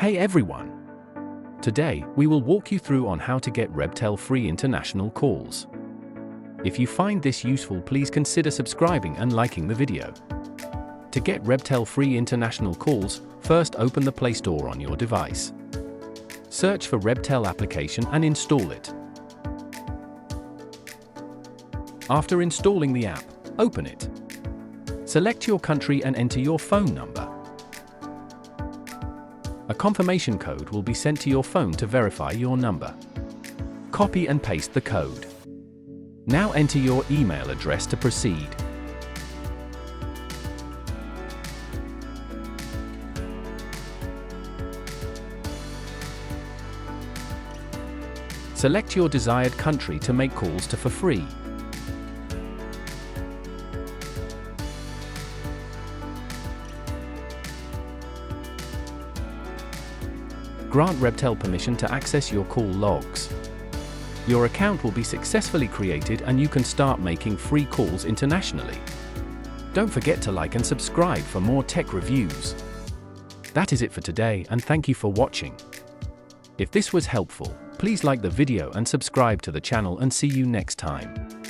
Hey everyone! Today, we will walk you through on how to get Rebtel free international calls. If you find this useful, please consider subscribing and liking the video. To get Rebtel free international calls, first open the Play Store on your device. Search for Rebtel application and install it. After installing the app, open it. Select your country and enter your phone number. A confirmation code will be sent to your phone to verify your number. Copy and paste the code. Now enter your email address to proceed. Select your desired country to make calls to for free. Grant Rebtel permission to access your call logs. Your account will be successfully created and you can start making free calls internationally. Don't forget to like and subscribe for more tech reviews. That is it for today, and thank you for watching. If this was helpful, please like the video and subscribe to the channel, and see you next time.